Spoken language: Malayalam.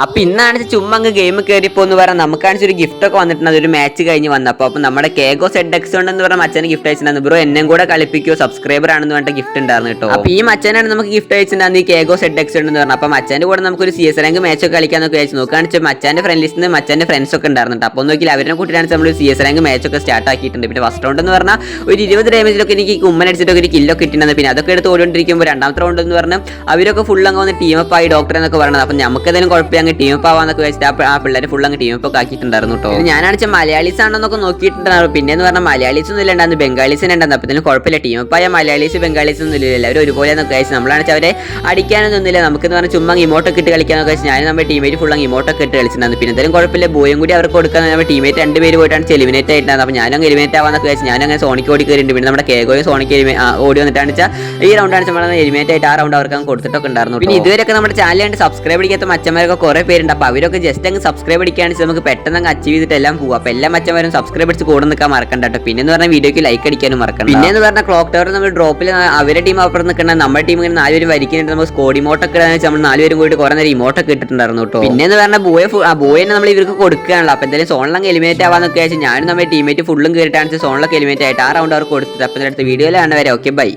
അപ്പൊ ഇന്നാണ് ചുമ്മാ അങ്ങ് ഗെയിം കയറിപ്പോ എന്ന് പറഞ്ഞാൽ നമുക്കാണെങ്കിൽ ഒരു ഗിഫ്റ്റ് ഒക്കെ വന്നിട്ടുണ്ട്. ഒരു മാച്ച് കഴിഞ്ഞ് വന്നപ്പോൾ അപ്പൊ നമ്മുടെ കേഗോ സെഡ് എക്സ് എന്ന് പറഞ്ഞ മച്ചന് ഗിഫ്റ്റ് അയച്ചിട്ടുണ്ടായിരുന്നു. ബ്രോ എന്നെ കൂടെ കളിപ്പിക്കോ, സബ്സ്ക്രൈബർ ആണെന്ന് പറഞ്ഞ ഗിഫ്റ്റ് ഉണ്ടായിരുന്നു കേട്ടോ. അപ്പൊ ഈ മച്ചനാണ് നമുക്ക് ഗിഫ്റ്റ് അയച്ചിട്ടുണ്ടായിരുന്നു ഈ കേഗോ സെഡ് എക്സ് എന്ന് പറഞ്ഞാൽ. അപ്പൊ മച്ചാന്റെ കൂടെ നമുക്ക് ഒരു CS റാങ്ക് മാച്ച് ഒക്കെ കളിക്കാന്നൊക്കെ അയച്ചു നോക്കുകയാണെന്ന് മച്ചാന്റെ ഫ്രണ്ട് ലിസ്റ്റിൽ നിന്ന് മച്ചാന്റെ ഫ്രണ്ട്സ് ഒക്കെ ഉണ്ടായിരുന്നു. അപ്പോൾ നോക്കിയാൽ അവരെ കൂട്ടിയാണ് നമ്മൾ CS റാങ്ക് മാച്ച് ഒക്കെ സ്റ്റാർട്ട് ആക്കിയിട്ടുണ്ട്. പിന്നെ ഫസ്റ്റ് റൗണ്ട് എന്ന് പറഞ്ഞാൽ ഒരു 20 ഡാമേജിലൊക്കെ എനിക്ക് കുമ്മനടിച്ചിട്ടൊക്കെ ഒരു കില്ലൊക്കെ കിട്ടുന്നത്. പിന്നെ അതൊക്കെ എടുത്ത് ഓടിക്കൊണ്ടിരിക്കുമ്പോൾ രണ്ടാമത്തെ റൗണ്ട് എന്ന് പറഞ്ഞാൽ അവരൊക്കെ ഫുൾ അങ്ങ് വന്ന് ടീമപ്പ് ആയി ഡോക്ടർ എന്നൊക്കെ പറയുന്നത്. അപ്പൊ നമുക്ക് ഏതായാലും കുഴപ്പമില്ല, അങ്ങ് ടീമപ്പ് ആവാന്നൊക്കെ വെച്ചിട്ട് ആ പിള്ളേർ ഫുൾ അങ്ങ് ടീമപ്പ് ഒക്കെ ആക്കിയിട്ടുണ്ടായിരുന്നു കേട്ടോ. ഞാനാണെച്ചാൽ മലയാളീസ് ആണെന്നൊക്കെ നോക്കിയിട്ടുണ്ടായിരുന്നു. പിന്നെ എന്ന് പറഞ്ഞാൽ മലയാളീസ് ഒന്നും ഇല്ലാണ്ടായിരുന്നു, ബംഗാളീസിനെ ഉണ്ടായിരുന്നു. അപ്പോൾ ഇതിന് കുഴപ്പമില്ല, ടീമപ്പായ മലയാളീസ് ബംഗാളീസ് ഒന്നും ഇല്ല, എല്ലാവരും ഒരുപോലെ എന്നൊക്കെ കഴിച്ച് നമ്മളാണെച്ചാൽ അവരെ അടിക്കാനൊന്നുമില്ല. നമുക്കെന്ന് പറഞ്ഞാൽ ചുമ്മാ ഇമോട്ടൊക്കെ ഇട്ട് കളിക്കാനൊക്കെ വെച്ചാൽ ഞാൻ നമ്മുടെ ടീമേറ്റ് ഫുൾ അങ്ങ് ഇമോട്ടൊക്കെ ഇട്ട് കളിച്ചിട്ടുണ്ടായിരുന്നു. പിന്നെ എന്തായാലും കുഴപ്പമില്ല, ബോയും കൂടി അവർക്ക് കൊടുക്കാൻ നമ്മുടെ ടീമേറ്റ് 2 പേര് പോയിട്ടാണ് എലിമിനേറ്റ് ആയിട്ടുണ്ടായിരുന്നു. അപ്പോൾ ഞാനും എലിമിനേറ്റ് ആവാന്നൊക്കെ വെച്ച് ഞാനങ്ങനെ സോണിക്ക് ഓടി കയറിയിട്ടുണ്ട്. പിന്നെ നമ്മുടെ കേഗോയും സോണിക്ക് ഓടി വന്നിട്ടാണ് വെച്ചാൽ ഈ റൗണ്ടാണ് നമ്മൾ എലിമിനേറ്റ് ആയിട്ട് ആ റൗണ്ട് അവർക്ക് അങ്ങ് കൊടുത്തിട്ടൊക്കെ ഉണ്ടായിരുന്നു. പിന്നെ ഇതുവരെയൊക്കെ നമ്മുടെ ചാനൽ സബ്സ്ക്രൈബ് അടിക്കാത്ത മച്ചന്മാരൊക്കെ കുറേ പേരുണ്ട്. അപ്പോൾ അവരൊക്കെ ജസ്റ്റ് അങ്ങ് സബ്സ്ക്രൈബ് അടിക്കുകയാണെങ്കിൽ നമുക്ക് പെട്ടെന്ന് അങ്ങ് അച്ചീവ് ചെയ്തിട്ട് എല്ലാം പോകും. അപ്പോൾ എല്ലാ മച്ചന്മാരും സബ്സ്ക്രൈബ് അടിച്ച് കൂടെ നിൽക്കാൻ മറക്കണ്ട കേട്ടോ. പിന്നെ എന്ന് പറഞ്ഞാൽ വീഡിയോക്ക് ലൈക്ക് അടിക്കാനും മറക്കണം. പിന്നെ എന്ന് പറഞ്ഞാൽ ക്ലോക്ക് ടവർ നമ്മൾ ഡ്രോപ്പിൽ അവരുടെ ടീം അപ്പുറം നിൽക്കണം, നമ്മുടെ ടീം ഇങ്ങനെ 4 പേരും വരിക്കുന്നുണ്ട്. നമുക്ക് സ്കോഡ് ഇമോട്ടൊക്കെ ഇടാന്ന് വെച്ചാൽ നമ്മൾ 4 പേരും കൂടി കുറേ നേരം ഇമോട്ടൊക്കെ ഇട്ടിട്ടുണ്ടായിരുന്നു കേട്ടോ. പിന്നെ എന്ന് പറഞ്ഞാൽ ബോയെ നമ്മൾ ഇവർക്ക് കൊടുക്കുകയാണല്ലോ. അപ്പോൾ എന്തായാലും സോണിലങ്ങ് എലിമിനേറ്റ് ആവാന്നൊക്കെ വെച്ചാൽ ഞാനും നമ്മുടെ ടീമേറ്റ് ഫുള്ളും കയറിയിട്ടാണ് സോണിലൊക്കെ എലിമിനേറ്റ് ആയിട്ട് ആ റൗണ്ട് അവർക്ക് കൊടുത്തത്. അപ്പോൾ അടുത്ത വീഡിയോയിലാണ് വരെ. Okay, by.